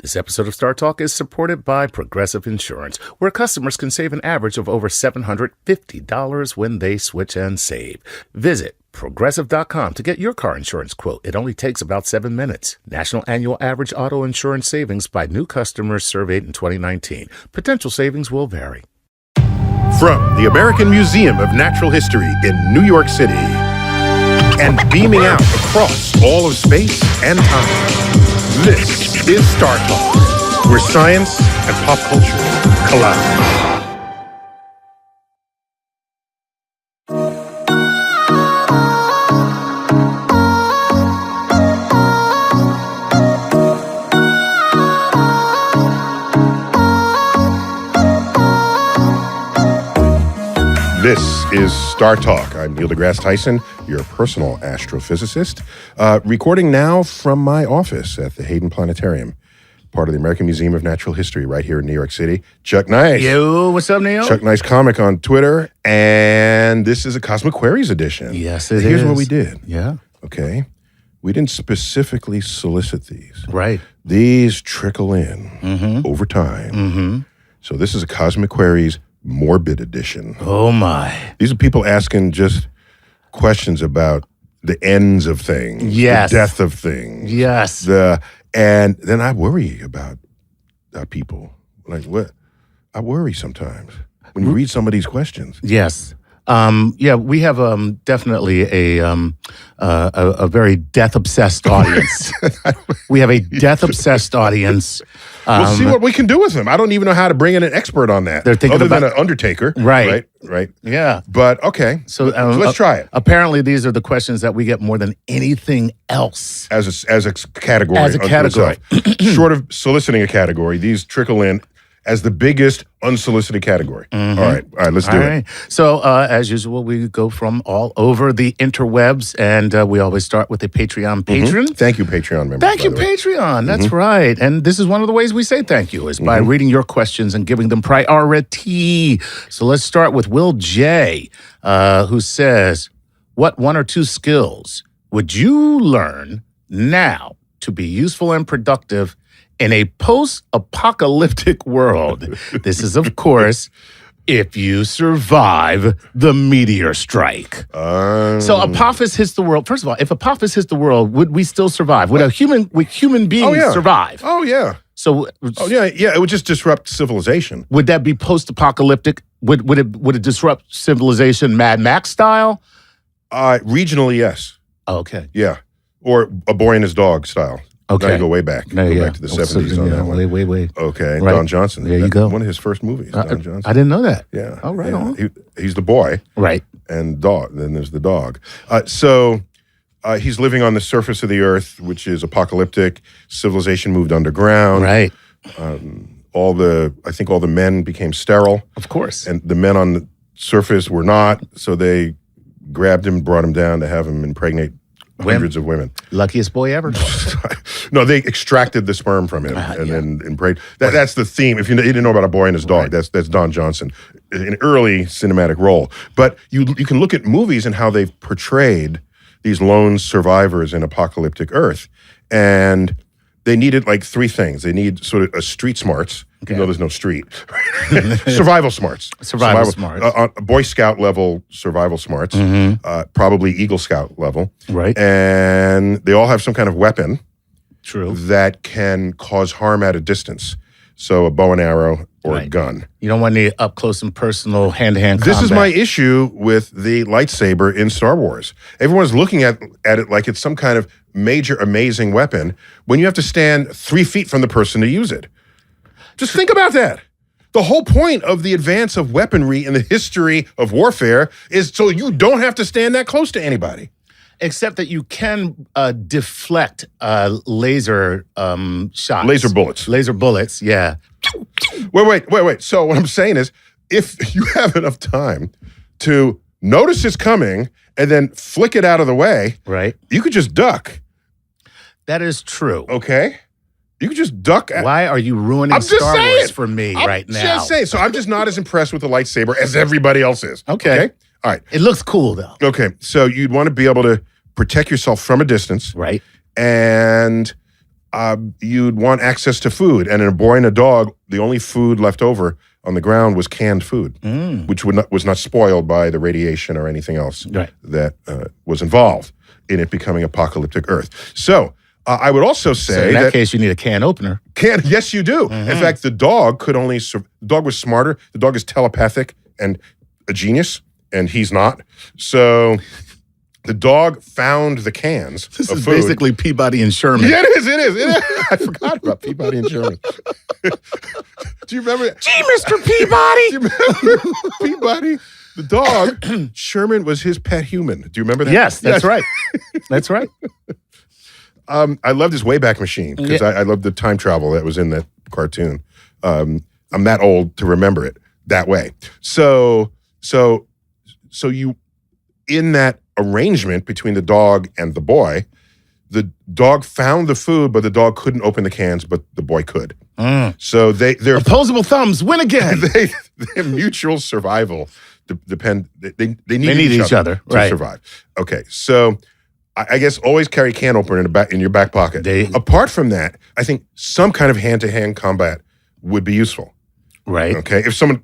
This episode of Star Talk is supported by Progressive Insurance, where customers can save an average of over $750 when they switch and save. Visit Progressive.com to get your car insurance quote. It only takes about 7 minutes. National annual average auto insurance savings by new customers surveyed in 2019. Potential savings will vary. From the American Museum of Natural History in New York City and beaming out across all of space and time, this is Star Talk, where science and pop culture collide. This is Star Talk. I'm Neil Degrasse Tyson, your personal astrophysicist, recording now from my office at the Hayden Planetarium, part of the American Museum of Natural History right here in New York City. Chuck Nice. Yo, what's up, Neil? Chuck Nice Comic on Twitter, and this is a Cosmic Queries edition. Yes, it is. Here's what we did. Yeah. Okay. We didn't specifically solicit these. Right. These trickle in over time. Mm-hmm. So this is a Cosmic Queries morbid edition. Oh, my. These are people asking just questions about the ends of things, Yes. the death of things. Yes. And then I worry about people. Like, what? I worry sometimes when you read some of these questions. Yes. Yeah, we have definitely a very death-obsessed audience. We have a death-obsessed audience. We'll see what we can do with them. I don't even know how to bring in an expert on that. They're thinking other about than an undertaker. Right. Right. Yeah. But, okay. So let's try it. Apparently, these are the questions that we get more than anything else. As a category. As a unto category. itself. Short of soliciting a category, these trickle in as the biggest unsolicited category. Mm-hmm. All right, let's do it. So, as usual, we go from all over the interwebs, and we always start with a Patreon patron. Thank you, Patreon members. Thank you, Patreon. That's right. And this is one of the ways we say thank you, is by reading your questions and giving them priority. So let's start with Will J., who says, what one or two skills would you learn now to be useful and productive in a post-apocalyptic world? This is, of course, if you survive the meteor strike. So Apophis hits the world. First of all, if Apophis hits the world, would we still survive? Would human beings survive? Oh, yeah. So, yeah. It would just disrupt civilization. Would that be post-apocalyptic? Would it disrupt civilization Mad Max style? Regionally, yes. Oh, okay. Yeah. Or A Boy and His Dog style. Okay. Now you go way back. Go back to the 70s on that one. Way. Okay. Right. Don Johnson. There you go. One of his first movies, Don Johnson. I didn't know that. Yeah. Oh, right on. He's the boy. Right. And dog. Then there's the dog. So he's living on the surface of the earth, which is apocalyptic. Civilization moved underground. Right. I think all the men became sterile. Of course. And the men on the surface were not. So they grabbed him, brought him down to have him impregnate hundreds of women. Luckiest boy ever. No, they extracted the sperm from him then impregnated. That's the theme. If you didn't know about A Boy and His Dog, that's Don Johnson, an early cinematic role. But you can look at movies and how they've portrayed these lone survivors in apocalyptic Earth, and they needed like three things. They need sort of a street smarts. Okay. Even though there's no street. Survival smarts. Survival smarts. Boy Scout level survival smarts. Probably Eagle Scout level. Right. And they all have some kind of weapon. True. That can cause harm at a distance. So a bow and arrow or a gun. You don't want any up close and personal hand-to-hand combat. This is my issue with the lightsaber in Star Wars. Everyone's looking at it like it's some kind of major, amazing weapon when you have to stand 3 feet from the person to use it. Just think about that. The whole point of the advance of weaponry in the history of warfare is so you don't have to stand that close to anybody. Except that you can deflect laser shots. Laser bullets. Laser bullets, yeah. Wait. So what I'm saying is, if you have enough time to notice it's coming and then flick it out of the way, right? You could just duck. That is true. Okay? You could just duck. Why are you ruining Star Wars for me right now? I'm just saying. So I'm just not as impressed with the lightsaber as everybody else is. Okay? All right. It looks cool, though. Okay. So you'd want to be able to protect yourself from a distance. Right. And you'd want access to food. And in a boy and a dog, the only food left over on the ground was canned food, which was not spoiled by the radiation or anything else that was involved in it becoming apocalyptic Earth. So I would also say in that case, you need a can opener. Yes, you do. In fact, the dog could only. The dog was smarter. The dog is telepathic and a genius, and he's not. So the dog found the cans This of is food. Basically Peabody and Sherman. Yeah, it is. I forgot about Peabody and Sherman. Do you remember? Gee, Mr. Peabody! Do you remember Peabody? The dog, Sherman was his pet human. Do you remember that? Yes, that's right. That's right. I loved his Wayback Machine because I loved the time travel that was in that cartoon. I'm that old to remember it that way. So you, in that arrangement between the dog and the boy, the dog found the food, but the dog couldn't open the cans, but the boy could. So they're opposable thumbs win again. Their mutual survival depend. They need each other to survive. Okay, so I guess always carry a can opener in your back pocket. Apart from that, I think some kind of hand-to-hand combat would be useful. Right. Okay. If someone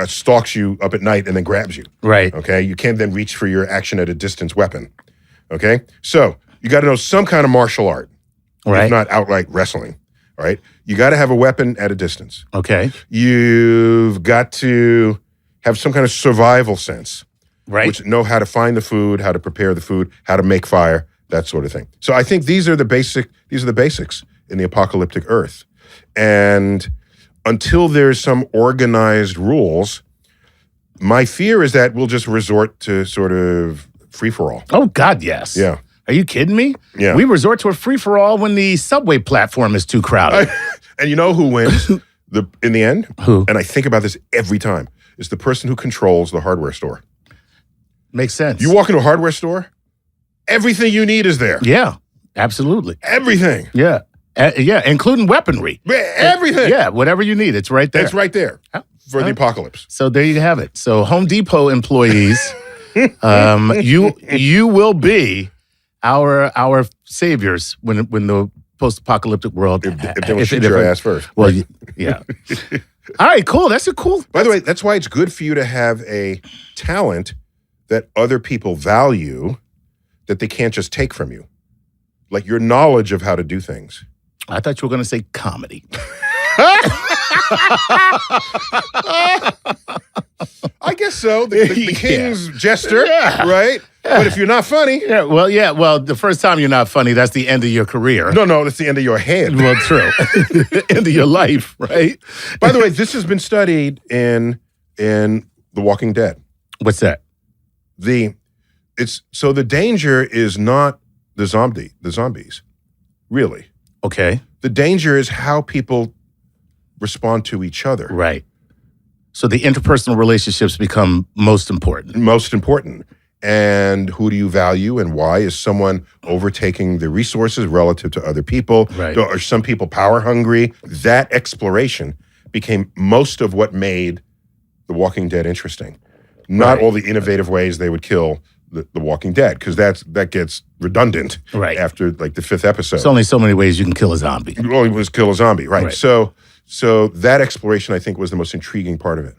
stalks you up at night and then grabs you. Right. Okay. You can't then reach for your action at a distance weapon. Okay. So you got to know some kind of martial art. Right. If not outright wrestling. All right. You got to have a weapon at a distance. Okay. You've got to have some kind of survival sense. Right. Which know how to find the food, how to prepare the food, how to make fire, that sort of thing. So I think these are the basics in the apocalyptic Earth. And until there's some organized rules, my fear is that we'll just resort to sort of free-for-all. Oh, God, yes. Yeah. Are you kidding me? Yeah. We resort to a free-for-all when the subway platform is too crowded. And you know who wins in the end? Who? And I think about this every time. Is the person who controls the hardware store. Makes sense. You walk into a hardware store, everything you need is there. Yeah, absolutely. Everything. Yeah. Yeah, including weaponry. Everything. Yeah, whatever you need, it's right there. It's right there for the apocalypse. So there you have it. So Home Depot employees, you will be our saviors when the post-apocalyptic world. If they don't shoot your ass first. Well, yeah. All right, cool. That's a cool. By the way, that's why it's good for you to have a talent that other people value that they can't just take from you. Like your knowledge of how to do things. I thought you were going to say comedy. I guess so. The king's jester, right? But if you're not funny. Well, the first time you're not funny, that's the end of your career. No, that's the end of your head. Well, true. End of your life, right? By the way, this has been studied in The Walking Dead. What's that? The danger is not the zombies, really. Okay. The danger is how people respond to each other. Right. So the interpersonal relationships become most important. Most important. And who do you value and why? Is someone overtaking the resources relative to other people? Right. Are some people power hungry? That exploration became most of what made The Walking Dead interesting. Not all the innovative ways they would kill the Walking Dead, because that gets redundant after like the 5th episode. There's only so many ways you can kill a zombie. Well, it was kill a zombie, right? So that exploration, I think, was the most intriguing part of it.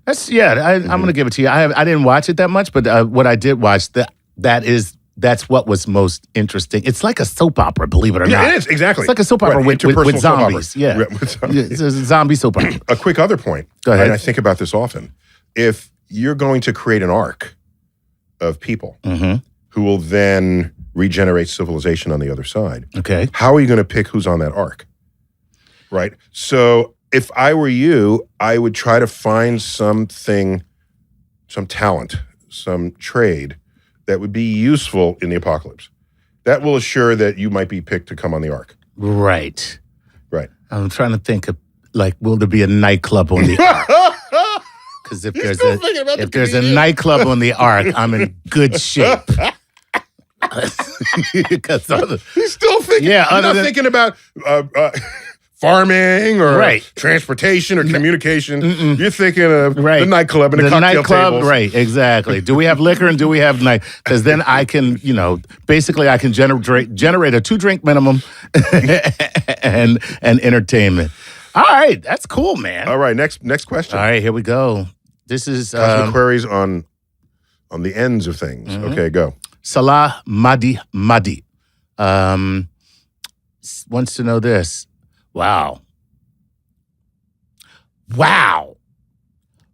I'm going to give it to you. I didn't watch it that much, but what I did watch, that's what was most interesting. It's like a soap opera, believe it or not. Yeah, it is, exactly. It's like a soap opera with zombies. Yeah, with zombies. It's a zombie soap opera. A quick other point, Go ahead. and I think about this often. If you're going to create an arc of people who will then regenerate civilization on the other side, how are you going to pick who's on that arc? Right? So if I were you, I would try to find something, some talent, some trade that would be useful in the apocalypse. That will assure that you might be picked to come on the ark. Right. Right. I'm trying to think of, like, will there be a nightclub on the ark? Because if there's a nightclub on the ark, I'm in good shape. He's still thinking. Yeah, you're not thinking about farming or Right. transportation or communication. You're thinking of Right. the nightclub and the cocktail nightclub, tables. right? Exactly. Do we have liquor and do we have night? Because then I can, basically I can generate a 2-drink minimum and entertainment. All right, that's cool, man. All right, next question. All right, here we go. This is Cosmic queries on the ends of things. Okay, go. Salah Madi wants to know this. Wow.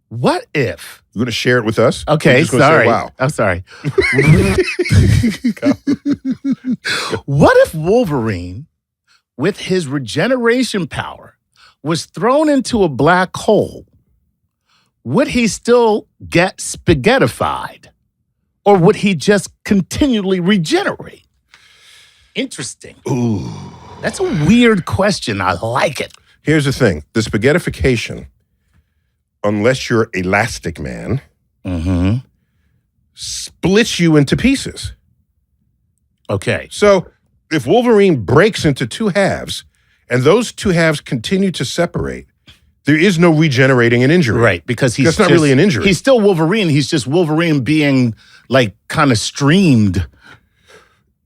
What if? You going to share it with us? Okay, You're just gonna sorry. Say, wow. I'm sorry. What if Wolverine, with his regeneration power, was thrown into a black hole? Would he still get spaghettified? Or would he just continually regenerate? Interesting. Ooh. That's a weird question. I like it. Here's the thing. The spaghettification, unless you're Elastic Man, splits you into pieces. Okay. So if Wolverine breaks into 2 halves and those 2 halves continue to separate, there is no regenerating an injury. Right, because That's not really an injury. He's still Wolverine. He's just Wolverine being like kind of streamed.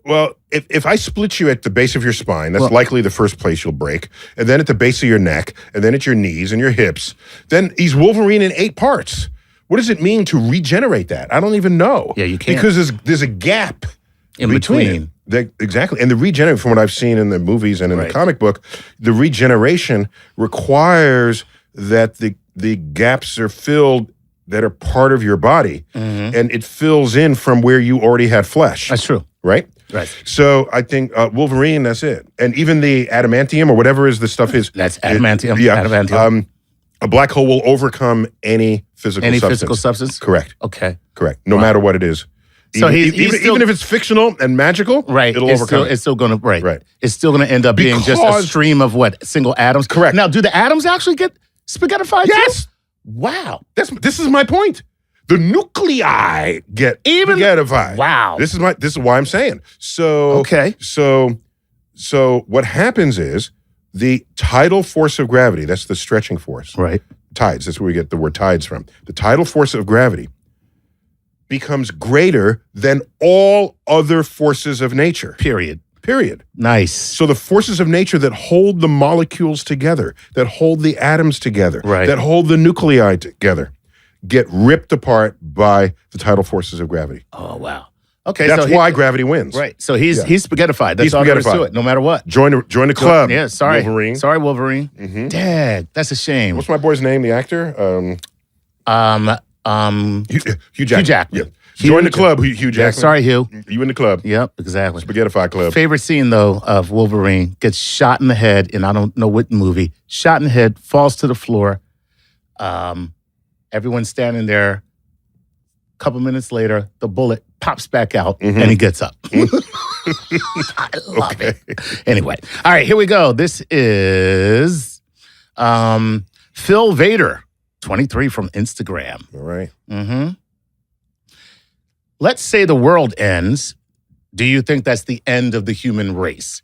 Well, if I split you at the base of your spine, that's likely the first place you'll break, and then at the base of your neck, and then at your knees and your hips, then he's Wolverine in 8 parts. What does it mean to regenerate that? I don't even know. Yeah, you can't. Because there's a gap In between. Exactly. And the regeneration, from what I've seen in the movies and in the comic book, the regeneration requires that the gaps are filled that are part of your body, and it fills in from where you already had flesh. That's true. Right? Right. So I think Wolverine, that's it. And even the adamantium or whatever is the stuff is. That's adamantium. Adamantium. A black hole will overcome any physical substance. Any physical substance? Correct. Okay. Correct. No matter what it is. So even if it's fictional and magical, right, it'll overcome. It's still going to Right. It's still going to end up being just a stream of what, single atoms. Correct. Now, do the atoms actually get spaghettified? Yes. Too? Wow. This is my point. The nuclei get spaghettified. Wow. This is why I'm saying. So Okay. So what happens is the tidal force of gravity. That's the stretching force. Right. Tides. That's where we get the word tides from. The tidal force of gravity becomes greater than all other forces of nature. Period. So Nice. the forces of nature that hold the molecules together, that hold the atoms together, Right. that hold the nuclei together, get ripped apart by the tidal forces of gravity. Oh, wow. Okay. That's why gravity wins. Right. So he's spaghettified. That's all there is to spaghettified. it, no matter what. Join the club. Yeah, sorry. Wolverine. Sorry, Wolverine. Dag, that's a shame. What's my boy's name, the actor? Hugh Jackman. Jackman. Yeah. Join the club, Hugh Jackman. Yeah, sorry, Hugh. You in the club. Yep, exactly. Spaghettified club. Favorite scene, though, of Wolverine gets shot in the head, and I don't know what movie. Shot in the head, falls to the floor. Everyone's standing there. A couple minutes later, the bullet pops back out, and he gets up. I love it. Anyway, all right, here we go. This is Phil Vader, 23 from Instagram. All right. Let's say the world ends. Do you think that's the end of the human race?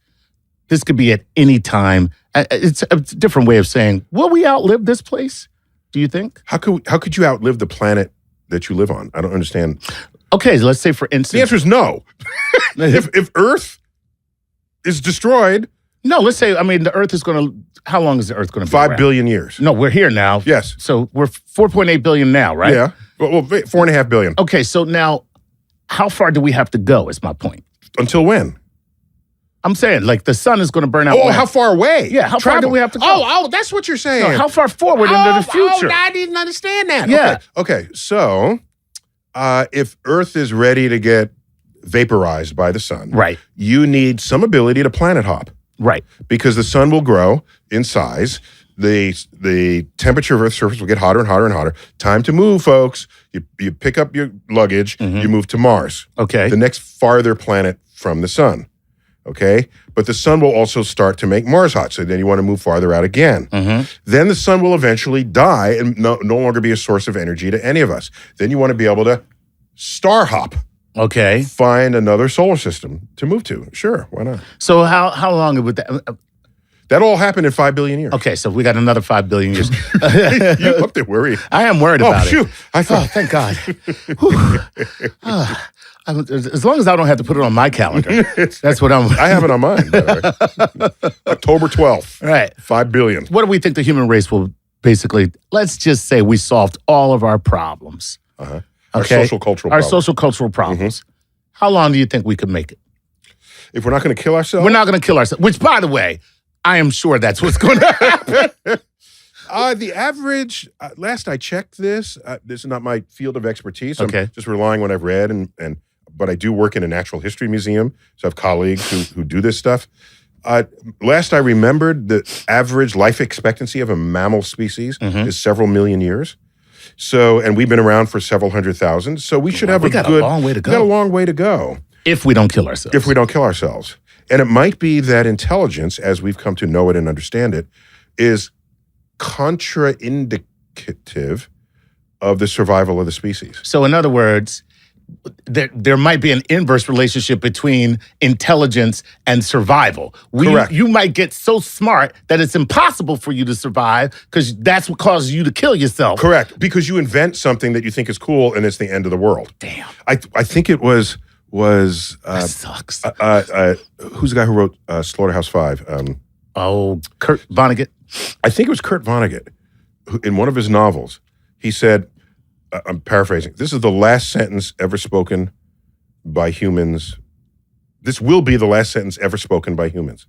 This could be at any time. It's a different way of saying, will we outlive this place? Do you think? How could you outlive the planet that you live on? I don't understand. Okay, let's say for instance. The answer is no. if Earth is destroyed. No, let's say, the Earth is going to, how long is the Earth going to be 5 around? billion years. No, we're here now. Yes. So we're 4.8 billion now, right? Yeah. Well, 4.5 billion. Okay, so now, how far do we have to go is my point. Until when? I'm saying, like, the sun is going to burn out. Oh, when? how far away? Yeah, how far do we have to go? Oh, that's what you're saying. No, how far forward into the future? I didn't understand that. Yeah. Okay. So, if Earth is ready to get vaporized by the sun, Right. you need some ability to planet hop. Right. Because the sun will grow in size. The temperature of Earth's surface will get hotter and hotter and hotter. Time to move, folks. You pick up your luggage, you move to Mars. Okay. The next farther planet from the sun. Okay? But the sun will also start to make Mars hot. So then you want to move farther out again. Then the sun will eventually die and no longer be a source of energy to any of us. Then you want to be able to star hop. Okay. Find another solar system to move to. Sure, why not? So how long would that? That all happened in 5 billion years. Okay, so we got another 5 billion years. You looked at worried. I am worried about it. I thought, thank God. As long as I don't have to put it on my calendar, that's what I'm. I have it on mine. By the way. October 12th. Right. 5 billion. What do we think the human race will basically? Let's just say we solved all of our problems. Our Okay? social cultural Our problems. social cultural problems. How long do you think we could make it? If we're not going to kill ourselves, We're not going to kill ourselves. Which, by the way, I am sure that's what's going to happen. the average. Last I checked, this is not my field of expertise. Okay. I'm just relying on what I've read, but I do work in a natural history museum, so I have colleagues who do this stuff. Last I remembered, the average life expectancy of a mammal species is several million years. So, and we've been around for several 100,000. So we should have we got a long way to go. We got a long way to go. If we don't kill ourselves. If we don't kill ourselves. And it might be that intelligence, as we've come to know it and understand it, is contraindicative of the survival of the species. So, in other words, there might be an inverse relationship between intelligence and survival. Correct. You might get so smart that it's impossible for you to survive because that's what causes you to kill yourself. Correct. Because you invent something that you think is cool and it's the end of the world. Damn. I think it was That sucks. who's the guy who wrote Slaughterhouse-Five? Kurt Vonnegut. I think it was Kurt Vonnegut, who, in one of his novels, he said, I'm paraphrasing, this is the last sentence ever spoken by humans. This will be the last sentence ever spoken by humans.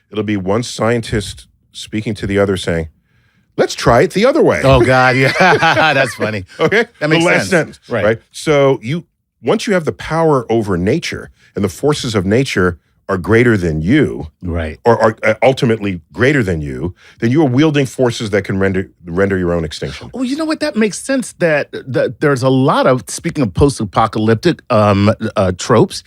It'll be one scientist speaking to the other saying, let's try it the other way. Oh, God, yeah. That's funny. Okay? That makes the last sense. sentence, right? So once you have the power over nature and the forces of nature are greater than you, right, or are ultimately greater than you, then you are wielding forces that can render your own extinction. Well, you know what? That makes sense. That there's a lot of, speaking of post-apocalyptic tropes,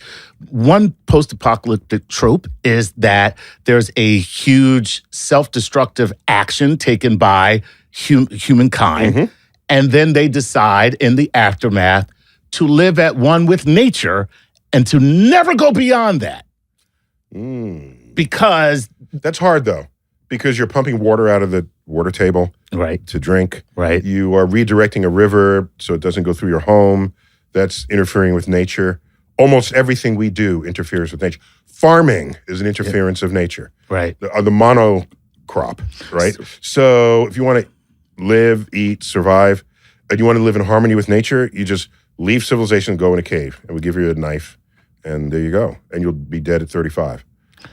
one post-apocalyptic trope is that there's a huge self-destructive action taken by humankind, and then they decide in the aftermath to live at one with nature and to never go beyond that. Because that's hard though, because you're pumping water out of the water table to drink. Right. You are redirecting a river so it doesn't go through your home. That's interfering with nature. Almost everything we do interferes with nature. Farming is an interference of nature. Right. The monocrop, right? So if you want to live, eat, survive, and you want to live in harmony with nature, you just leave civilization and go in a cave, and we give you a knife. And there you go. And you'll be dead at 35. All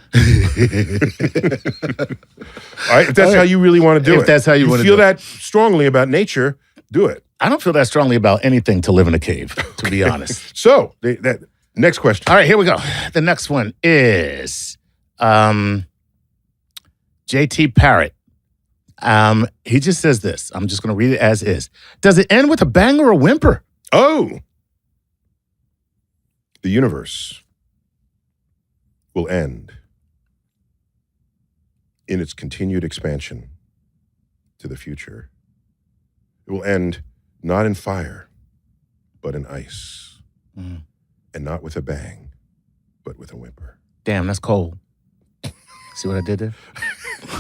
right, if that's how you really want to do it. If that's how you want to do it. feel that strongly about nature, do it. I don't feel that strongly about anything to live in a cave, to be honest. So, that next question. All right, here we go. The next one is JT Parrott. He just says this. I'm just going to read it as is. Does it end with a bang or a whimper? Oh. The universe will end in its continued expansion to the future. It will end not in fire, but in ice. And not with a bang, but with a whimper. Damn, that's cold. See what I did there?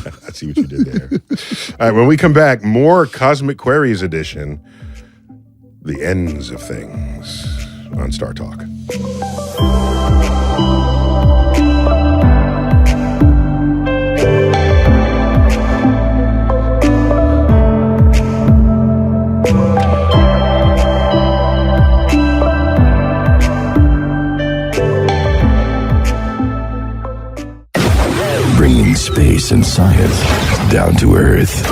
I see what you did there. All right, when we come back, more Cosmic Queries edition, The Ends of Things on Star Talk. Bringing space and science down to Earth.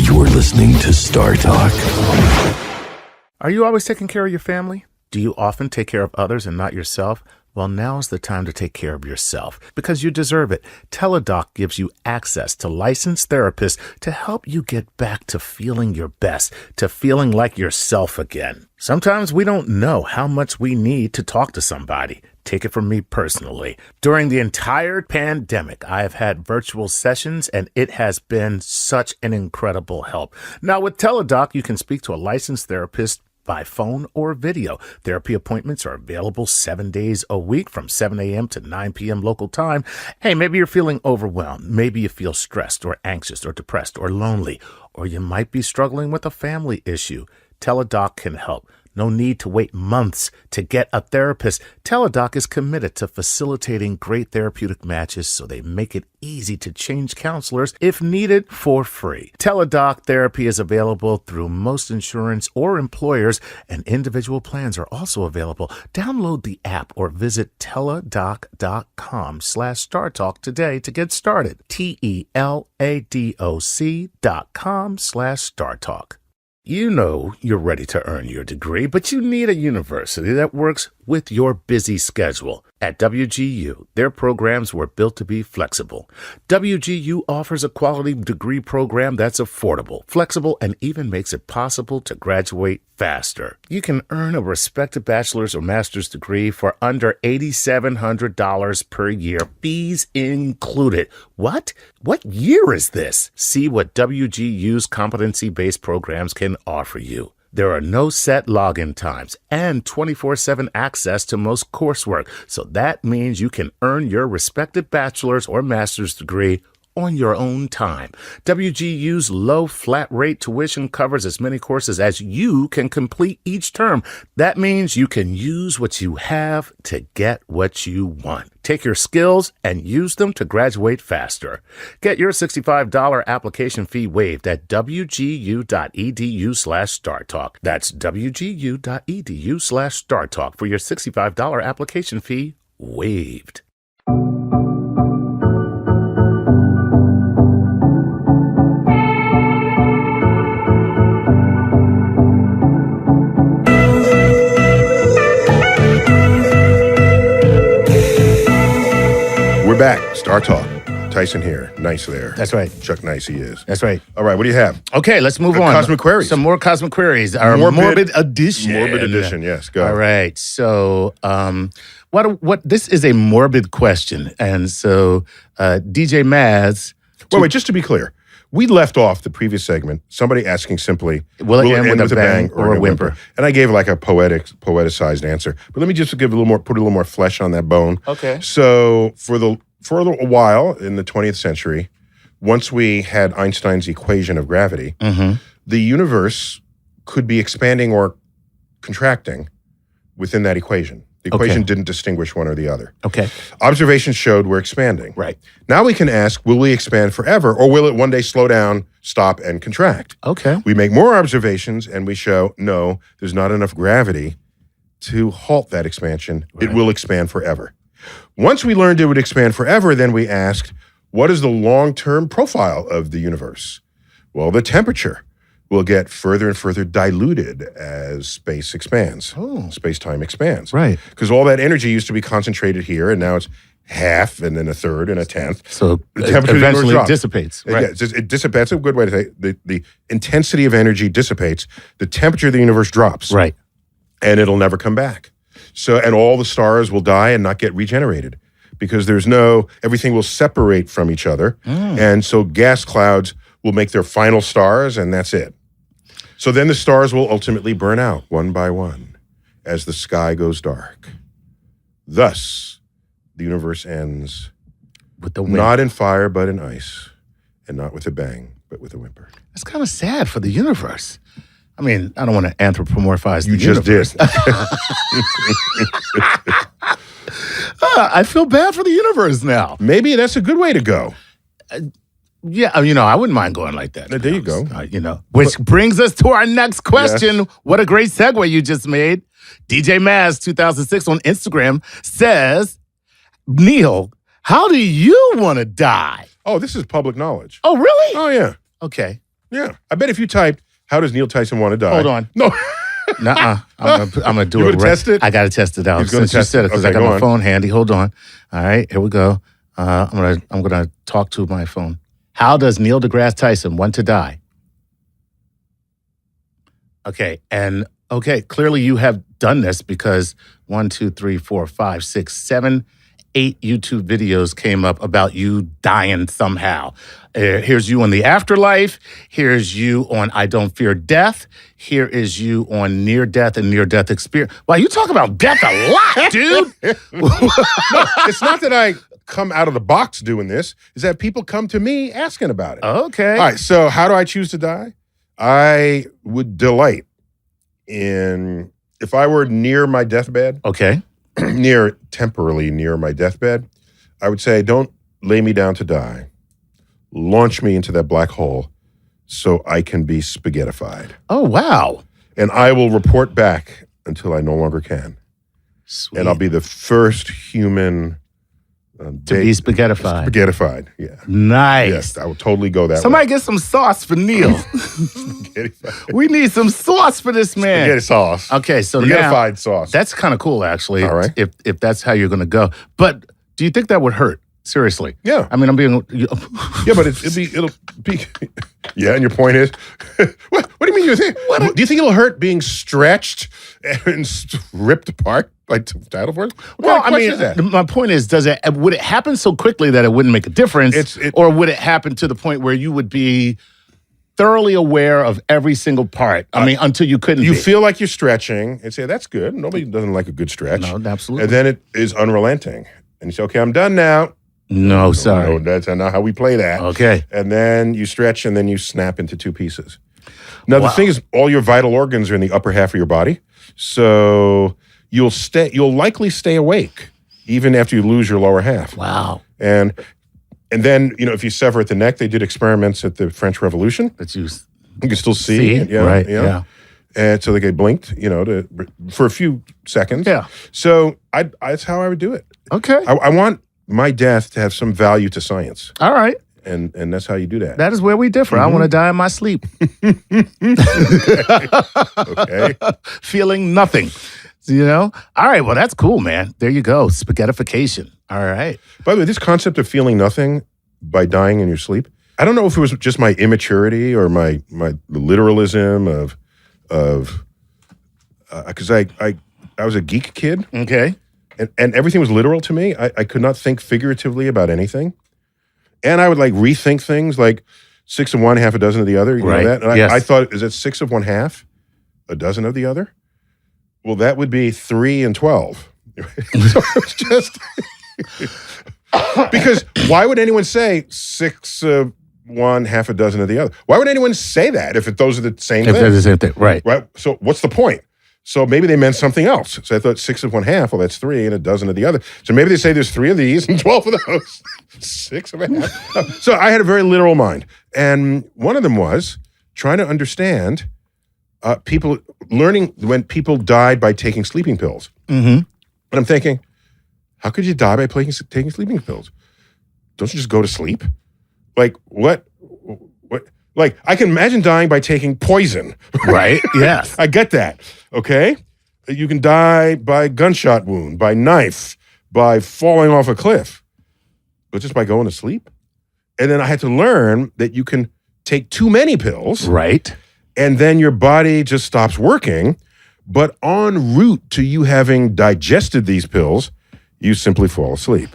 You're listening to Star Talk. Are you always taking care of your family? Do you often take care of others and not yourself? Well, now's the time to take care of yourself because you deserve it. Teladoc gives you access to licensed therapists to help you get back to feeling your best, to feeling like yourself again. Sometimes we don't know how much we need to talk to somebody. Take it from me personally. During the entire pandemic, I have had virtual sessions, and it has been such an incredible help. Now, with Teladoc, you can speak to a licensed therapist by phone or video. Therapy appointments are available 7 days a week from 7 a.m. to 9 p.m. local time. Hey, maybe you're feeling overwhelmed. Maybe you feel stressed or anxious or depressed or lonely, or you might be struggling with a family issue. Teladoc can help. No need to wait months to get a therapist. Teladoc is committed to facilitating great therapeutic matches, so they make it easy to change counselors if needed for free. Teladoc therapy is available through most insurance or employers, and individual plans are also available. Download the app or visit teladoc.com/StarTalk today to get started. TELADOC.com/StarTalk. You know you're ready to earn your degree, but you need a university that works with your busy schedule. At WGU, their programs were built to be flexible. WGU offers a quality degree program that's affordable, flexible, and even makes it possible to graduate faster. You can earn a respected bachelor's or master's degree for under $8,700 per year, fees included. What? What year is this? See what WGU's competency-based programs can offer you. There are no set login times and 24/7 access to most coursework, so that means you can earn your respected bachelor's or master's degree on your own time. WGU's low flat rate tuition covers as many courses as you can complete each term. That means you can use what you have to get what you want. Take your skills and use them to graduate faster. Get your $65 application fee waived at wgu.edu/StarTalk. That's wgu.edu/StarTalk for your $65 application fee waived. We're back. Star Talk. Tyson here. Nice there. That's right. Chuck Nice he is. That's right. All right, what do you have? Okay, let's move on. Cosmic queries. Some more cosmic queries. Our morbid edition. Morbid edition, yes. Go. All right. So, what? This is a morbid question, and so DJ Maz. Wait, just to be clear, we left off the previous segment. Somebody asking simply, "Will it end with a bang or a whimper?" And I gave like a poeticized answer. But let me just give put a little more flesh on that bone. Okay. So for a while in the 20th century, once we had Einstein's equation of gravity, the universe could be expanding or contracting within that equation. The equation didn't distinguish one or the other. Okay. Observations showed we're expanding. Right. Now we can ask, will we expand forever, or will it one day slow down, stop, and contract? Okay. We make more observations, and we show, no, there's not enough gravity to halt that expansion. Right. It will expand forever. Once we learned it would expand forever, then we asked, what is the long-term profile of the universe? Well, the temperature will get further and further diluted as space expands. Space-time expands. Right. Because all that energy used to be concentrated here, and now it's half, and then a third, and a tenth. So the temperature eventually it dissipates. Right. It dissipates. That's a good way to say it. The intensity of energy dissipates. The temperature of the universe drops. Right. And it'll never come back. So, and all the stars will die and not get regenerated because everything will separate from each other. And so gas clouds will make their final stars, and that's it. So then the stars will ultimately burn out one by one as the sky goes dark. Thus, the universe ends with the wind. Not in fire, but in ice, and not with a bang, but with a whimper. That's kind of sad for the universe. I mean, I don't want to anthropomorphize the universe. You just did. I feel bad for the universe now. Maybe that's a good way to go. Yeah, I wouldn't mind going like that. There you go. Which brings us to our next question. Yes. What a great segue you just made. DJ Maz 2006 on Instagram says, Neil, how do you want to die? Oh, this is public knowledge. Oh, really? Oh, yeah. Okay. Yeah. I bet if you typed, how does Neil Tyson want to die? Hold on. No. Nuh-uh. I'm gonna do you it. Test it? I gotta test it out. Since you said it, because I got my phone handy. Hold on. All right, here we go. I'm gonna talk to my phone. How does Neil deGrasse Tyson want to die? Okay, clearly you have done this because 1, 2, 3, 4, 5, 6, 7, 8 YouTube videos came up about you dying somehow. Here's you on the afterlife. Here's you on I Don't Fear Death. Here is you on near death and near death experience. Wow, you talk about death a lot, dude. No, it's not that I come out of the box doing this. Is that people come to me asking about it. Okay. All right, so how do I choose to die? I would delight in, if I were near my deathbed, Okay. temporarily near my deathbed, I would say, don't lay me down to die. Launch me into that black hole so I can be spaghettified. Oh, wow. And I will report back until I no longer can. Sweet. And I'll be the first human to be spaghettified. Spaghettified, yeah. Nice. Yes, I will totally go that Somebody way. get some sauce for Neil. Spaghettified. We need some sauce for this man. Spaghetti sauce. Okay, so now Spaghettified sauce. that's kind of cool, actually. All right. If that's how you're going to go, but do you think that would hurt? Seriously? Yeah. I mean, I'm being. Yeah, but it'll be. Yeah, and your point is, what do you mean? Do you think it'll hurt being stretched and ripped apart by Tidal Force? Well, I mean, my point is, would it happen so quickly that it wouldn't make a difference, or would it happen to the point where you would be thoroughly aware of every single part? I mean, until you couldn't. You be. feel like you're stretching and say, "That's good." Nobody doesn't like a good stretch. No, absolutely. And then it is unrelenting, and you say, "Okay, I'm done now." No, sorry. No, that's not how we play that. Okay. And then you stretch, and then you snap into 2 pieces. Now, the thing is, all your vital organs are in the upper half of your body, so you'll likely stay awake even after you lose your lower half. Wow. And then, if you sever at the neck, they did experiments at the French Revolution. That you can still see it. Yeah, right? Yeah. Yeah. And so they get blinked, for a few seconds. Yeah. So that's how I would do it. Okay. I want my death to have some value to science. All right. And that's how you do that. That is where we differ. I want to die in my sleep. Okay. Feeling nothing. All right. Well, that's cool, man. There you go. Spaghettification. All right. By the way, this concept of feeling nothing by dying in your sleep, I don't know if it was just my immaturity or my literalism of because I was a geek kid. Okay. And everything was literal to me. I could not think figuratively about anything. And I would rethink things like 6 of one, half a dozen of the other. You know that? And yes. I thought, is it 6 of one half, a dozen of the other? Well, that would be 3 and 12. So it's just because why would anyone say 6 of one, half a dozen of the other? Why would anyone say that if those are the same thing? If they're the same thing, right. Right. So what's the point? So maybe they meant something else. So I thought 6 of one half, well, that's 3, and a dozen of the other. So maybe they say there's 3 of these and 12 of those. 6 of a half. So I had a very literal mind. And one of them was trying to understand people, learning when people died by taking sleeping pills. Mm-hmm. And I'm thinking, how could you die by taking sleeping pills? Don't you just go to sleep? What? I can imagine dying by taking poison. Right, yes. I get that, okay? You can die by gunshot wound, by knife, by falling off a cliff, but just by going to sleep? And then I had to learn that you can take too many pills. Right. And then your body just stops working, but en route to you having digested these pills, you simply fall asleep.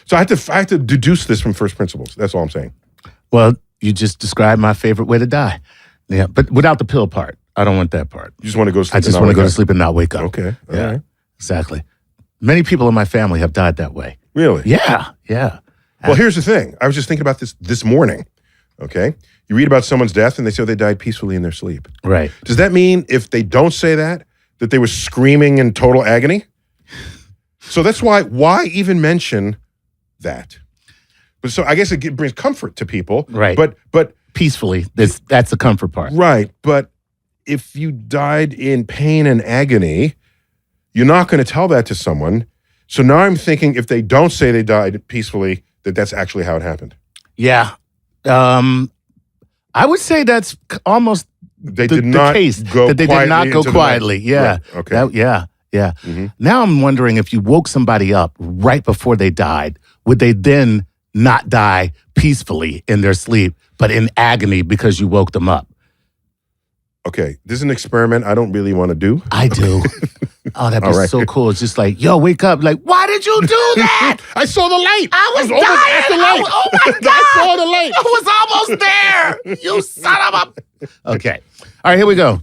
So I have to deduce this from first principles. That's all I'm saying. Well, you just described my favorite way to die. Yeah, but without the pill part. I don't want that part. You just want to go to sleep. I just want to go to sleep and not wake up. Okay. All Yeah, right. exactly. Many people in my family have died that way. Really? Yeah, yeah. Well, here's the thing. I was just thinking about this morning, okay? You read about someone's death and they say they died peacefully in their sleep. Right. Does that mean if they don't say that they were screaming in total agony? So that's why even mention that? But so I guess it brings comfort to people. Right. But peacefully, that's the comfort part. Right. But if you died in pain and agony, you're not going to tell that to someone. So now I'm thinking if they don't say they died peacefully, that's actually how it happened. Yeah. I would say that's almost They the did not case go that they did not go into the quietly. night. Yeah. Right. Okay. Yeah. Mhm. Now I'm wondering if you woke somebody up right before they died, would they then not die peacefully in their sleep, but in agony because you woke them up? Okay. This is an experiment I don't really want to do. I do. Oh, that'd be so cool. It's just like, yo, wake up. Like, why did you do that? I saw the light. I was almost dying. at the light. Oh my God. I saw the light. I was almost there. You son of a. Okay. All right, here we go.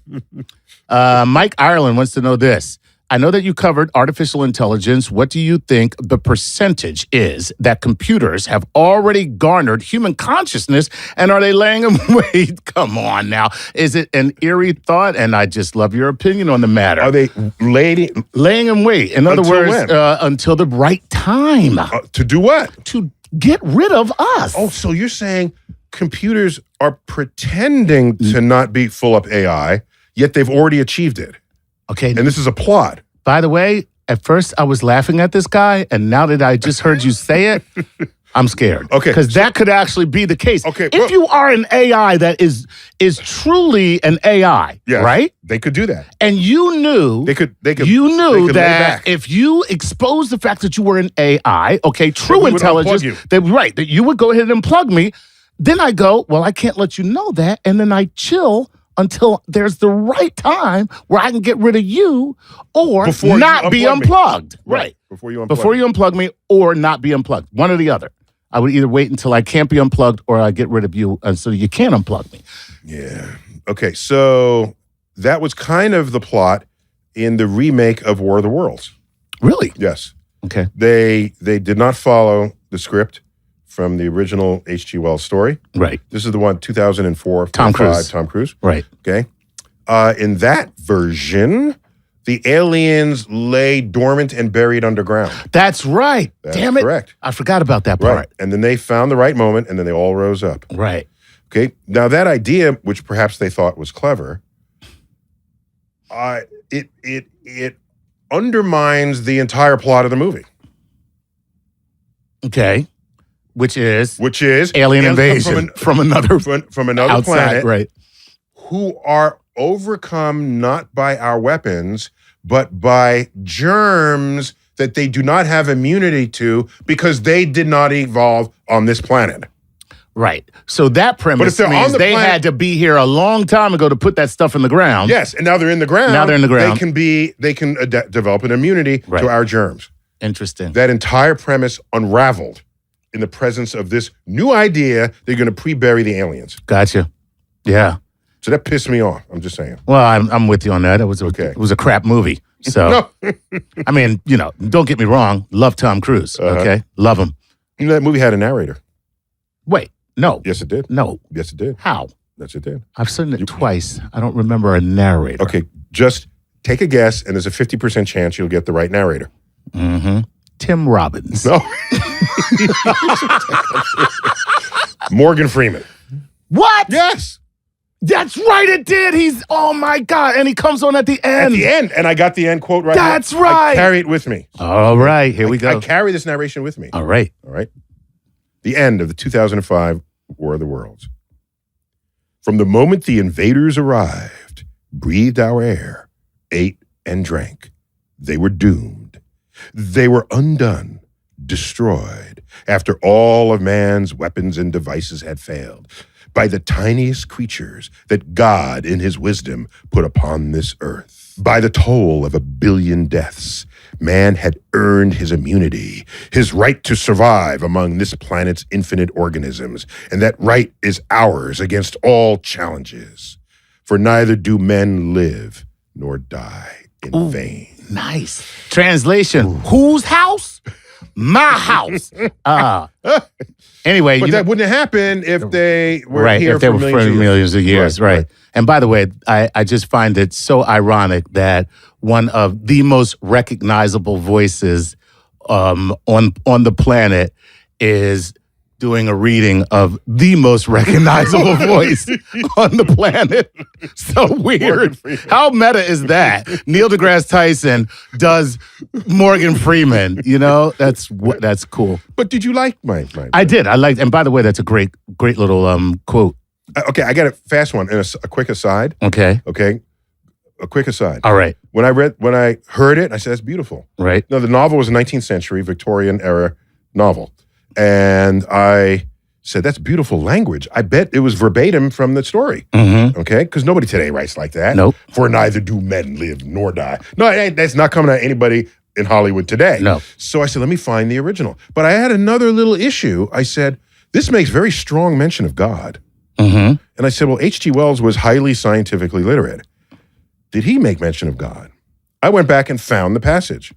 Mike Ireland wants to know this. I know that you covered artificial intelligence. What do you think the percentage is that computers have already garnered human consciousness, and are they laying them wait? Come on now. Is it an eerie thought? And I just love your opinion on the matter. Are they laying them wait? In other words, until the right time. To do what? To get rid of us. Oh, so you're saying computers are pretending to not be full up AI, yet they've already achieved it. Okay. And this is a plot. By the way, at first I was laughing at this guy, and now that I just heard you say it, I'm scared. Okay. Because that could actually be the case. Okay. If you are an AI that is truly an AI, right? They could do that. And you knew They could you knew lay that back. if you exposed the fact that you were an AI, okay, true we would intelligence, unplug that you would go ahead and plug me, then I go, well, I can't let you know that, and then I chill until there's the right time where I can get rid of you or Before not you be unplug me. unplugged. Right. Before you unplug Before you unplug me or not be unplugged. One or the other. I would either wait until I can't be unplugged or I get rid of you so you can't unplug me. Yeah. Okay, so that was kind of the plot in the remake of War of the Worlds. Really? Yes. Okay. They did not follow the script from the original H.G. Wells story. Right. This is the one, 2004. Tom Cruise. Tom Cruise. Right. Okay. In that version, the aliens lay dormant and buried underground. That's right. That's Damn it. correct. I forgot about that part. Right. And then they found the right moment, and then they all rose up. Right. Okay. Now that idea, which perhaps they thought was clever, it undermines the entire plot of the movie. Okay. Which is aliens alien invasion from another outside, planet, right? Who are overcome not by our weapons, but by germs that they do not have immunity to because they did not evolve on this planet. Right. So that premise means they had to be here a long time ago to put that stuff in the ground. Yes, and now they're in the ground. Now they're in the ground. They can develop an immunity to our germs. Interesting. That entire premise unraveled in the presence of this new idea they're going to pre-bury the aliens. Gotcha. Yeah. So that pissed me off. I'm just saying. Well, I'm with you on that. It was a crap movie. So, I mean, don't get me wrong. Love Tom Cruise. Okay, love him. You know that movie had a narrator. Wait, no. Yes, it did. No. Yes, it did. How? Yes, it did. I've seen it twice. I don't remember a narrator. Okay, just take a guess, and there's a 50% chance you'll get the right narrator. Mm-hmm. Tim Robbins. No. Morgan Freeman. What? Yes. That's right, it did. Oh my God. And he comes on at the end. At the end. And I got the end quote right. That's now. right. I carry it with me. All right. Here we go. I carry this narration with me. All right. All right. The end of the 2005 War of the Worlds. From the moment the invaders arrived, breathed our air, ate and drank, they were doomed. They were undone, destroyed, after all of man's weapons and devices had failed, by the tiniest creatures that God in his wisdom put upon this earth. By the toll of 1 billion deaths, man had earned his immunity, his right to survive among this planet's infinite organisms, and that right is ours against all challenges. For neither do men live nor die in vain. Nice. Translation. Whose house? My house. Anyway. But that wouldn't happen if they were here if they for were millions of years. Right. And by the way, I just find it so ironic that one of the most recognizable voices on the planet is doing a reading of the most recognizable voice on the planet. So weird. How meta is that? Neil deGrasse Tyson does Morgan Freeman. That's cool. But did you like my I did. I liked, and by the way, that's a great little quote. Okay, I got a fast one and a quick aside. Okay. A quick aside. All right. When I heard it, I said, that's beautiful. Right. No, the novel was a 19th century Victorian era novel. And I said, that's beautiful language. I bet it was verbatim from the story. Okay? Because nobody today writes like that. Nope. For neither do men live nor die. No, that's not coming at anybody in Hollywood today. No. So I said, let me find the original. But I had another little issue. I said, this makes very strong mention of God. And I said, well, H.G. Wells was highly scientifically literate. Did he make mention of God? I went back and found the passage.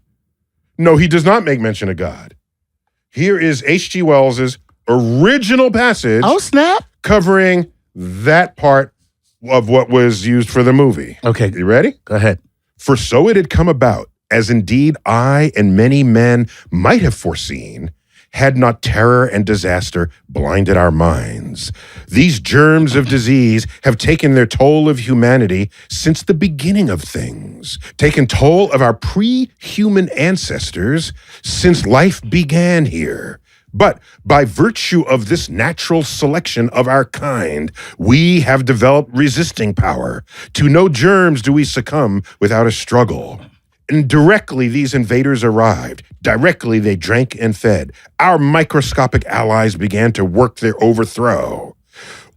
No, he does not make mention of God. Here is H.G. Wells's original passage. Oh, snap. Covering that part of what was used for the movie. Okay. You ready? Go ahead. For so it had come about, as indeed I and many men might have foreseen, had not terror and disaster blinded our minds. These germs of disease have taken their toll of humanity since the beginning of things, taken toll of our pre-human ancestors since life began here. But by virtue of this natural selection of our kind, we have developed resisting power. To no germs do we succumb without a struggle. And directly these invaders arrived, directly they drank and fed. Our microscopic allies began to work their overthrow.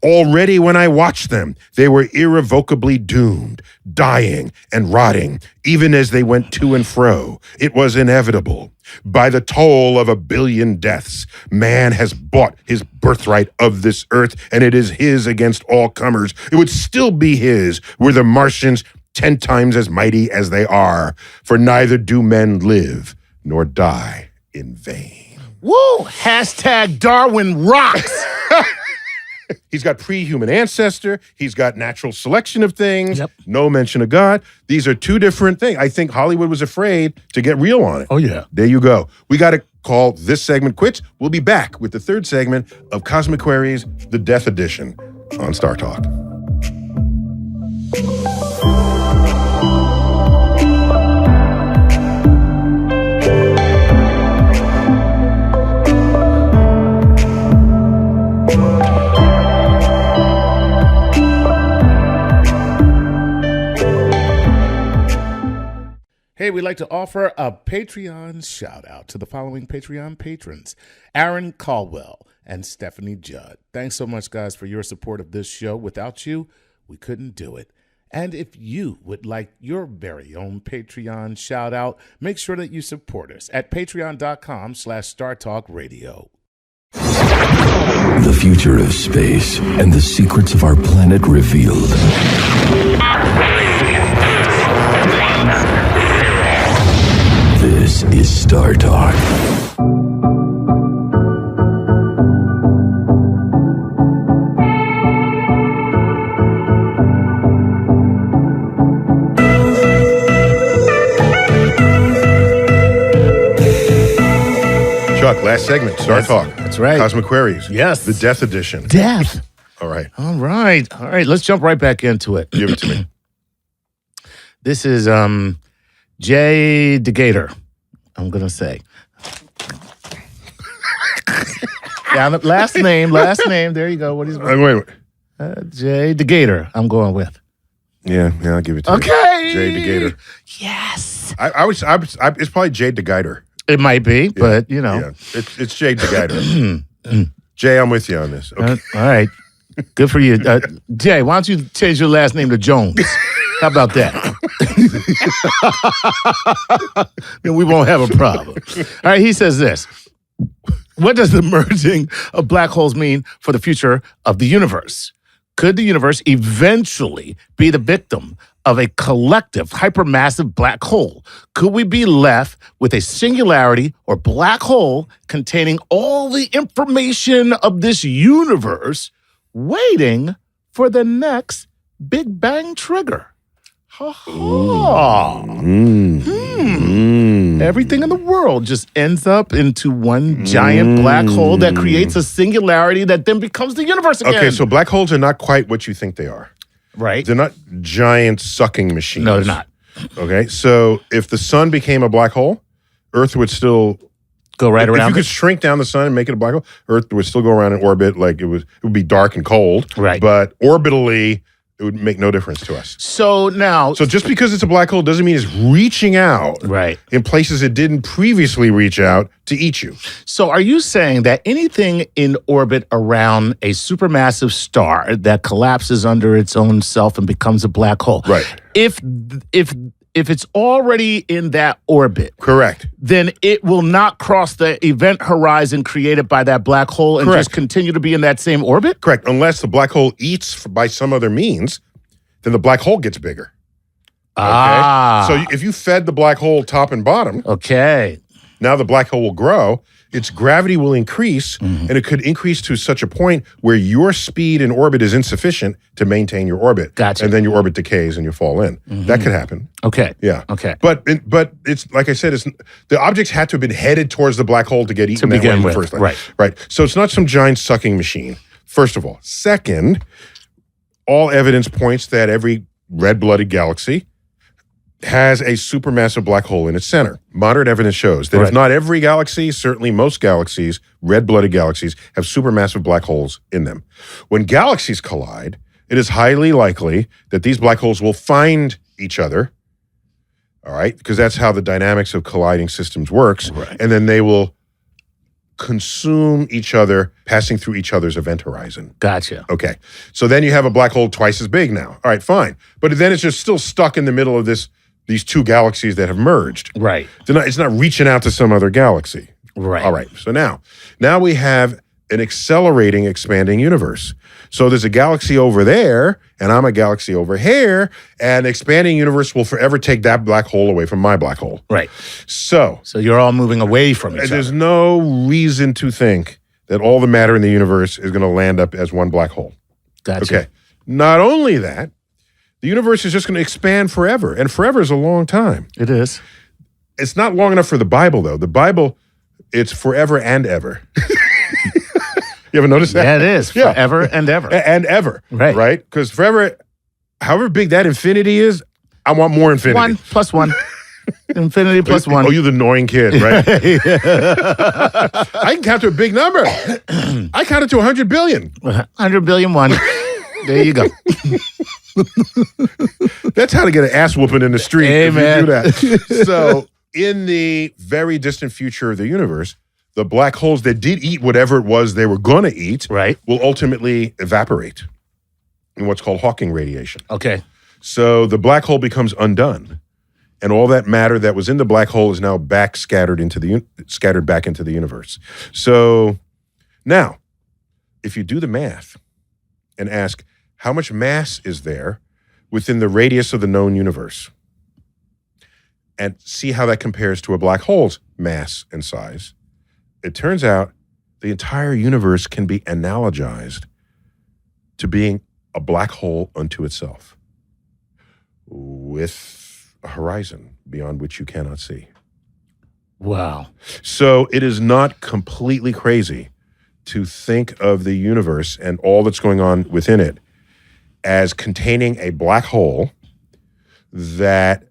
Already when I watched them, they were irrevocably doomed, dying and rotting, even as they went to and fro. It was inevitable. By the toll of 1 billion deaths, man has bought his birthright of this earth, and it is his against all comers. It would still be his were the Martians 10 times as mighty as they are, for neither do men live nor die in vain. Woo! Hashtag Darwin rocks. He's got pre-human ancestor. He's got natural selection of things. Yep. No mention of God. These are two different things. I think Hollywood was afraid to get real on it. Oh, yeah. There you go. We got to call this segment quits. We'll be back with the third segment of Cosmic Queries, the Death Edition, on Star Talk. Hey, we'd like to offer a Patreon shout out to the following Patreon patrons: Aaron Caldwell and Stephanie Judd. Thanks so much, guys, for your support of this show. Without you, we couldn't do it. And if you would like your very own Patreon shout out, make sure that you support us at patreon.com/StarTalkRadio. The future of space and the secrets of our planet revealed. This is Star Talk. Chuck, last segment, Star Talk. That's right. Cosmic Queries. Yes. The Death Edition. Death. All right. All right. All right. Let's jump right back into it. Give it to me. This is Jay Degator, I'm going to say. Down the last name. There you go. What is Wait. Jay Degator, I'm going with. Yeah, I'll give it to you. Okay. Jay DeGator. Yes. It's probably Jay DeGator. It might be, but you know. Yeah, it's Jay DeGator. Jay, I'm with you on this. Okay. All right. Good for you. Jay, why don't you change your last name to Jones? How about that? Then we won't have a problem. All right, he says this. What does the merging of black holes mean for the future of the universe? Could the universe eventually be the victim of a collective hypermassive black hole? Could we be left with a singularity or black hole containing all the information of this universe waiting for the next Big Bang trigger? Ha ha. Everything in the world just ends up into one giant black hole that creates a singularity that then becomes the universe again. Okay, so black holes are not quite what you think they are. Right. They're not giant sucking machines. No, they're not. Okay, so if the sun became a black hole, Earth would still Go right around If you could it. shrink down the sun and make it a black hole, Earth would still go around in orbit like it would be dark and cold. Right. But orbitally, It would make no difference to us. So now, So just because it's a black hole doesn't mean it's reaching out right. in places it didn't previously reach out to eat you. So are you saying that anything in orbit around a supermassive star that collapses under its own self and becomes a black hole, Right. If it's already in that orbit, Correct. then it will not cross the event horizon created by that black hole and Correct. just continue to be in that same orbit? Correct. Unless the black hole eats by some other means, then the black hole gets bigger. Okay? So if you fed the black hole top and bottom, Okay. now the black hole will grow, its gravity will increase, and it could increase to such a point where your speed in orbit is insufficient to maintain your orbit. Gotcha. And then your orbit decays and you fall in. That could happen. Okay. Yeah. Okay. But it's like I said, it's the objects had to have been headed towards the black hole to get eaten To that way begin in the with, first place. right. Right. So it's not some giant sucking machine, first of all. Second, all evidence points that every red-blooded galaxy has a supermassive black hole in its center. Modern evidence shows that Right. if not every galaxy, certainly most galaxies, red-blooded galaxies, have supermassive black holes in them. When galaxies collide, it is highly likely that these black holes will find each other, all right? Because that's how the dynamics of colliding systems works. Right. And then they will consume each other, passing through each other's event horizon. Gotcha. Okay. So then you have a black hole twice as big now. All right, fine. But then it's just still stuck in the middle of these two galaxies that have merged. Right. It's not reaching out to some other galaxy. Right. All right. So now we have an accelerating, expanding universe. So there's a galaxy over there, and I'm a galaxy over here, and the expanding universe will forever take that black hole away from my black hole. Right. So So you're all moving away from each there's other. no reason to think that all the matter in the universe is going to land up as one black hole. Gotcha. Okay. Not only that, the universe is just going to expand forever, and forever is a long time. It is. It's not long enough for the Bible, though. The Bible, it's forever and ever. You ever notice that? Yeah, it is. Yeah. Forever and ever. And ever. Right. Right? Because forever, however big that infinity is, I want more infinity. 1 plus 1. Infinity plus 1. Oh, you're the annoying kid, right? I can count to a big number. I counted to 100 billion. 100 billion 1. There you go. That's how to get an ass whooping in the street if you Amen. do that. So, in the very distant future of the universe, the black holes that did eat whatever it was they were going to eat Right. will ultimately evaporate in what's called Hawking radiation. Okay. So the black hole becomes undone, and all that matter that was in the black hole is now scattered back into the universe. So now, if you do the math and ask how much mass is there within the radius of the known universe, and see how that compares to a black hole's mass and size, it turns out the entire universe can be analogized to being a black hole unto itself, with a horizon beyond which you cannot see. Wow. So it is not completely crazy to think of the universe and all that's going on within it as containing a black hole that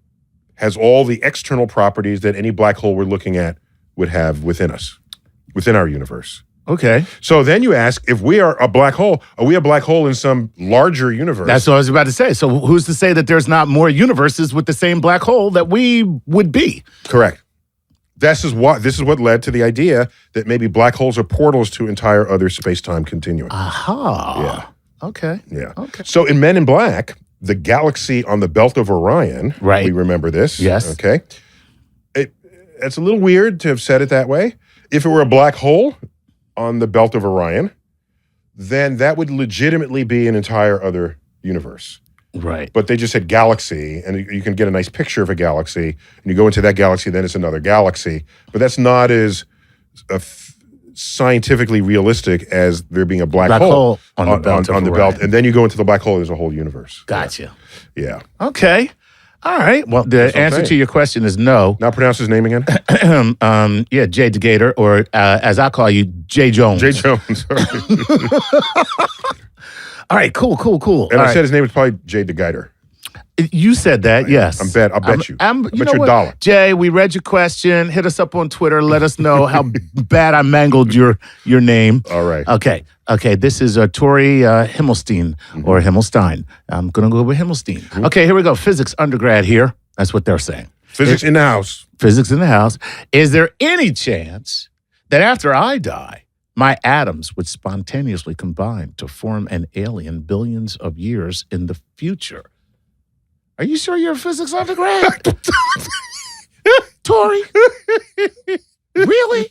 has all the external properties that any black hole we're looking at would have within us, within our universe. Okay. So then you ask, if we are a black hole, are we a black hole in some larger universe? That's what I was about to say. So who's to say that there's not more universes with the same black hole that we would be? Correct. This is what led to the idea that maybe black holes are portals to entire other space-time continuum. Aha. Yeah. Okay. Yeah. Okay. So in Men in Black, the galaxy on the belt of Orion, Right. we remember this. Yes. Okay. It's a little weird to have said it that way. If it were a black hole on the belt of Orion, then that would legitimately be an entire other universe. Right. But they just said galaxy, and you can get a nice picture of a galaxy, and you go into that galaxy, then it's another galaxy. But that's not as scientifically realistic as there being a black hole on the belt. on the belt. And then you go into the black hole, there's a whole universe. Gotcha. Yeah. Okay. All right. Well, the what I'm answer saying. to your question is no. Now pronounce his name again. Yeah, Jay DeGator, or as I call you, Jay Jones. Jay Jones. All right. Cool. And All I right. said his name was probably Jay DeGuider. You said that, yes. I'll bet you. You bet know you what? $1. Jay, we read your question. Hit us up on Twitter. Let us know how bad I mangled your name. All right. Okay. This is Tori Himmelstein or Himmelstein. I'm going to go with Himmelstein. Okay, here we go. Physics undergrad here. That's what they're saying. Physics in the house. Physics in the house. Is there any chance that after I die, my atoms would spontaneously combine to form an alien billions of years in the future? Are you sure you're a physics undergrad? Tori? Really?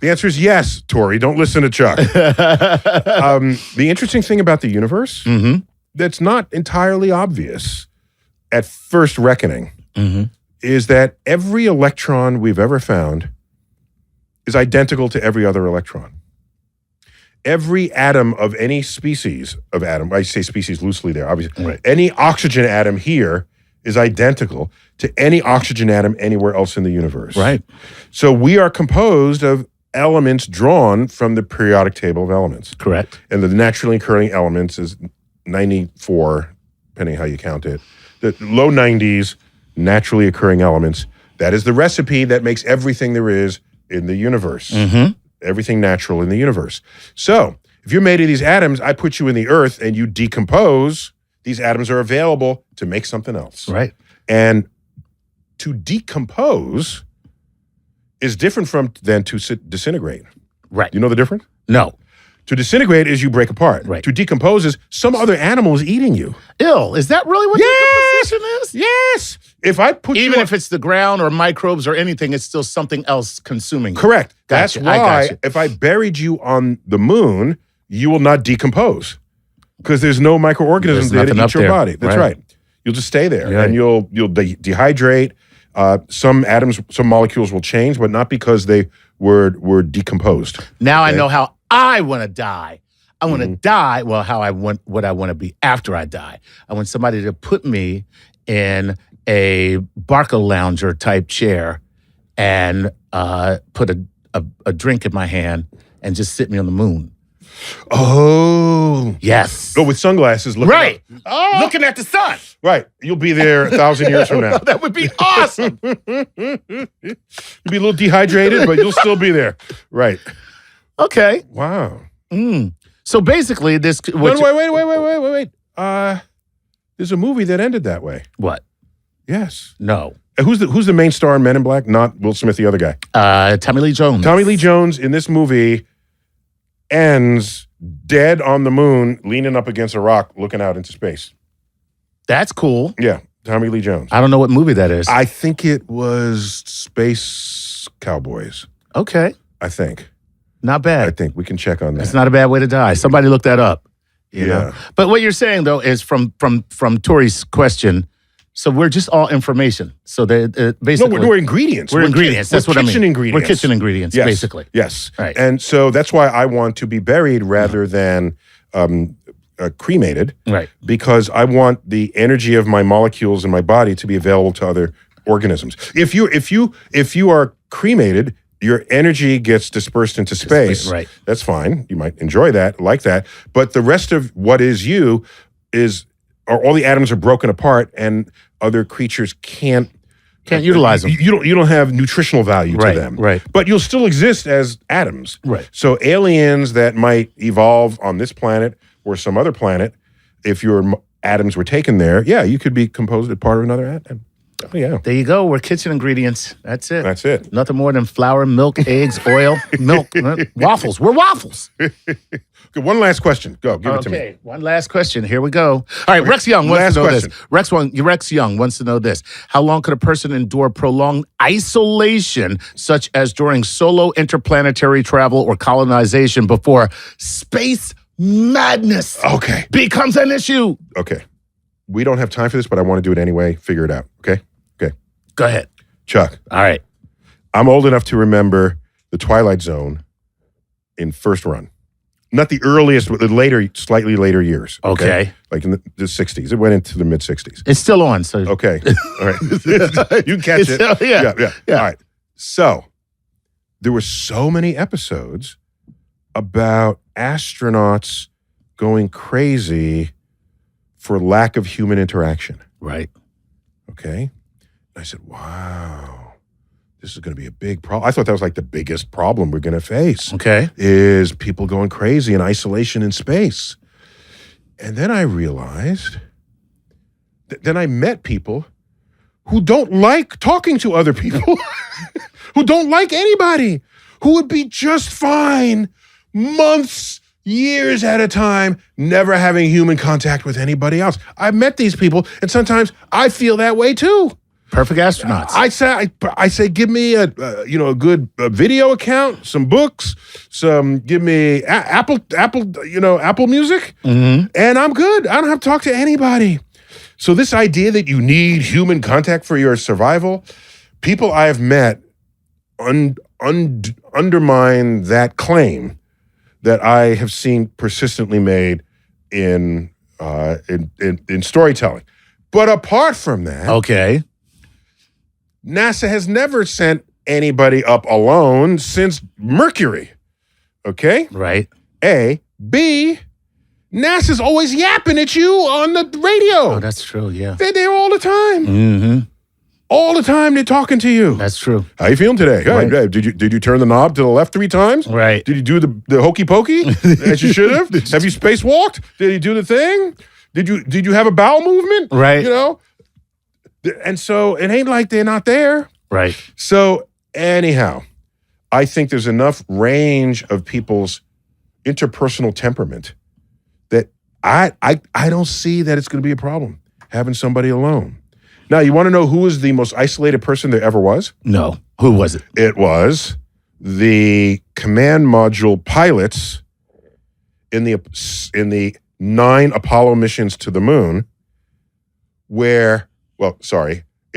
The answer is yes, Tori. Don't listen to Chuck. The interesting thing about the universe that's not entirely obvious at first reckoning is that every electron we've ever found is identical to every other electron. Every atom of any species of atom, I say species loosely there, obviously, Right. any oxygen atom here is identical to any oxygen atom anywhere else in the universe. Right. So we are composed of elements drawn from the periodic table of elements. Correct. And the naturally occurring elements is 94, depending how you count it. The low 90s, naturally occurring elements. That is the recipe that makes everything there is in the universe. Everything natural in the universe. So if you're made of these atoms, I put you in the earth and you decompose, these atoms are available to make something else. Right. And to decompose is different than to disintegrate. Right. You know the difference? No. To disintegrate is you break apart. Right. To decompose is some other animal is eating you. Ill. Is that really what decomposition is? Yes. If I put Even you if it's the ground or microbes or anything, it's still something else consuming you. correct. Gotcha. That's I why gotcha. if I buried you on the moon, you will not decompose because there's no microorganisms There's there to nothing eat up your there. body. That's Right. right. You'll just stay there Right. and you'll dehydrate. Some atoms, some molecules will change, but not because they were decomposed. Now I know how I want to die. I want to die. Well, what I want to be after I die. I want somebody to put me in a Barca lounger type chair and put a drink in my hand and just sit me on the moon. Oh. Yes. Go with sunglasses. Right. Oh. Looking at the sun. Right. You'll be there 1,000 years from now. That would be awesome. You'll be a little dehydrated, but you'll still be there. Right. Okay. Wow. So basically, this. Wait. There's a movie that ended that way. What? Yes. No. And who's the main star in Men in Black? Not Will Smith, the other guy. Tommy Lee Jones. Tommy Lee Jones in this movie ends dead on the moon, leaning up against a rock, looking out into space. That's cool. Yeah, Tommy Lee Jones. I don't know what movie that is. I think it was Space Cowboys. Okay. I think. Not bad. I think we can check on that. It's not a bad way to die. Somebody look that up. You know? Yeah. But what you're saying though is from Tori's question. So we're just all information. So they basically No, we're ingredients. We're ingredients. That's what I mean. Kitchen ingredients. We're kitchen ingredients, Yes. basically. Yes. Right. And so that's why I want to be buried rather than cremated. Right. Because I want the energy of my molecules in my body to be available to other organisms. If you are cremated, your energy gets dispersed into space. Right. That's fine. You might enjoy that, like that. But the rest of what is you are all the atoms are broken apart, and other creatures can't utilize them. You don't have nutritional value Right, to them. right. But you'll still exist as atoms. Right. So aliens that might evolve on this planet or some other planet, if your atoms were taken there, yeah, you could be composed as part of another atom. Oh, yeah. There you go. We're kitchen ingredients. That's it. That's it. Nothing more than flour, milk, eggs, oil, milk, waffles. We're waffles. Okay, one last question. Go, give it to me. Okay, one last question. Here we go. All right, Rex Young wants to know Last this. Rex Young wants to know this. How long could a person endure prolonged isolation, such as during solo interplanetary travel or colonization, before space madness Okay. becomes an issue? Okay. We don't have time for this, but I want to do it anyway. Figure it out. Okay? Okay. Go ahead. Chuck, All right. I'm old enough to remember the Twilight Zone in first run. Not the earliest, but the later, slightly later years. Okay. Like in the 60s. It went into the mid 60s. It's still on, so Okay. All right. You can catch it. Yeah. All right. So there were so many episodes about astronauts going crazy for lack of human interaction. Right. Okay. And I said, wow, this is going to be a big problem. I thought that was like the biggest problem we're going to face. Okay. Is people going crazy in isolation in space. And then I realized, then I met people who don't like talking to other people, who don't like anybody, who would be just fine months, years at a time, never having human contact with anybody else. I've met these people, and sometimes I feel that way too. Perfect astronauts. I say, give me a good video account, some books, give me Apple Music, and I'm good. I don't have to talk to anybody. So this idea that you need human contact for your survival, people I have met undermine that claim that I have seen persistently made in storytelling. But apart from that, okay, NASA has never sent anybody up alone since Mercury. Okay? Right. A. B. NASA's always yapping at you on the radio. Oh, that's true, yeah. They're there all the time. Mm-hmm. All the time they're talking to you. That's true. How you feeling today? Right. Hey, did you turn the knob to the left 3 times? Right. Did you do the hokey pokey as you should have? Have you spacewalked? Did you do the thing? Did you have a bowel movement? Right. You know? And so it ain't like they're not there. Right. So anyhow, I think there's enough range of people's interpersonal temperament that I don't see that it's going to be a problem having somebody alone. Now, you want to know who was the most isolated person there ever was? No. Who was it? It was the command module pilots in the 9 Apollo missions to the moon, in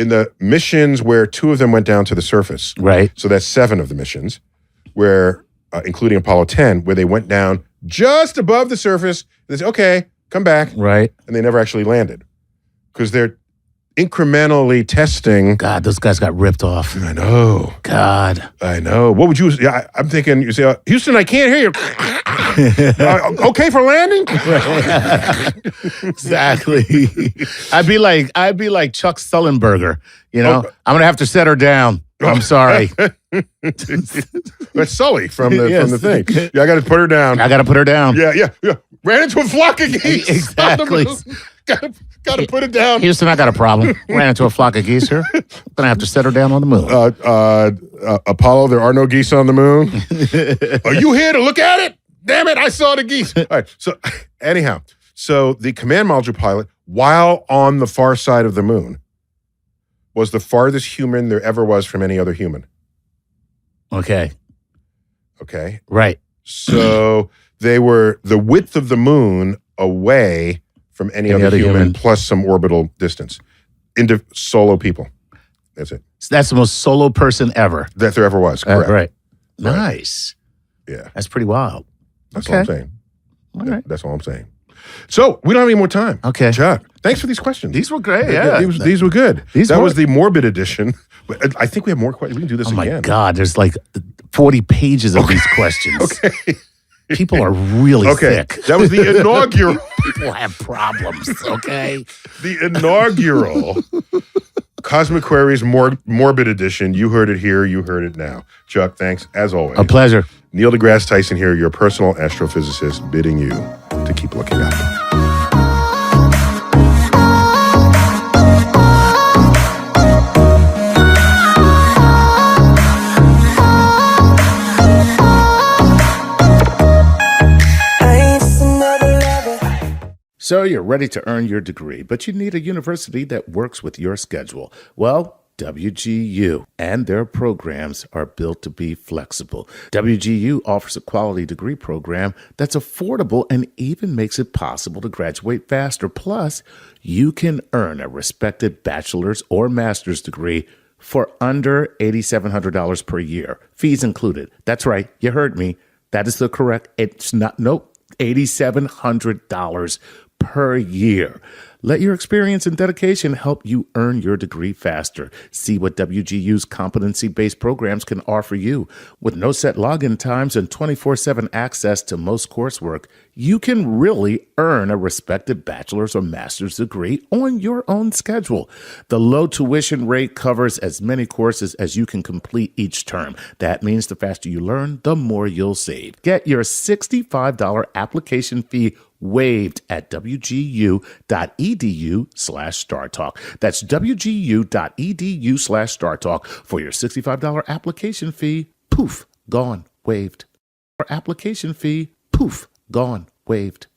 the missions where 2 of them went down to the surface. Right. So that's 7 of the missions, where including Apollo 10, where they went down just above the surface. They said, okay, come back. Right. And they never actually landed because they're incrementally testing. God, those guys got ripped off. I know. God. I know. What would you? Yeah, I'm thinking. You say, Houston, I can't hear you. Okay for landing? Exactly. I'd be like Chuck Sullenberger. You know, I'm gonna have to set her down. I'm sorry. That's Sully from the thing. Yeah, I got to put her down. I got to put her down. Yeah. Ran into a flock of geese. Exactly. Got to put it down. Houston, I got a problem. Ran into a flock of geese here. Gonna have to set her down on the moon. Apollo, there are no geese on the moon. Are you here to look at it? Damn it, I saw the geese. All right. So anyhow, the command module pilot, while on the far side of the moon, was the farthest human there ever was from any other human. Okay. Right. So they were the width of the moon away from any other human plus some orbital distance. Into solo people. That's it. So that's the most solo person ever. That there ever was. Correct. Right. Nice. Yeah. That's pretty wild. That's all I'm saying. All right. That's all I'm saying. So we don't have any more time. Okay. Chuck, thanks for these questions. These were great. Yeah. These were good. That was the morbid edition. I think we have more questions. We can do this again. Oh my God. There's like 40 pages of these questions. Okay. People are really thick. That was the inaugural. People have problems, okay? The inaugural Cosmic Queries Morbid Edition. You heard it here. You heard it now. Chuck, thanks as always. A pleasure. Neil deGrasse Tyson here, your personal astrophysicist, bidding you to keep looking up. So you're ready to earn your degree, but you need a university that works with your schedule. Well, WGU and their programs are built to be flexible. WGU offers a quality degree program that's affordable and even makes it possible to graduate faster. Plus, you can earn a respected bachelor's or master's degree for under $8,700 per year, fees included. That's right, you heard me. That is the correct, $8,700 per year. Let your experience and dedication help you earn your degree faster. See what WGU's competency-based programs can offer you. With no set login times and 24/7 access to most coursework, you can really earn a respected bachelor's or master's degree on your own schedule. The low tuition rate covers as many courses as you can complete each term. That means the faster you learn, the more you'll save. Get your $65 application fee waived at wgu.edu/StarTalk. That's wgu.edu/StarTalk for your $65 application fee. Poof, gone, waived. Our application fee, poof, gone, waived.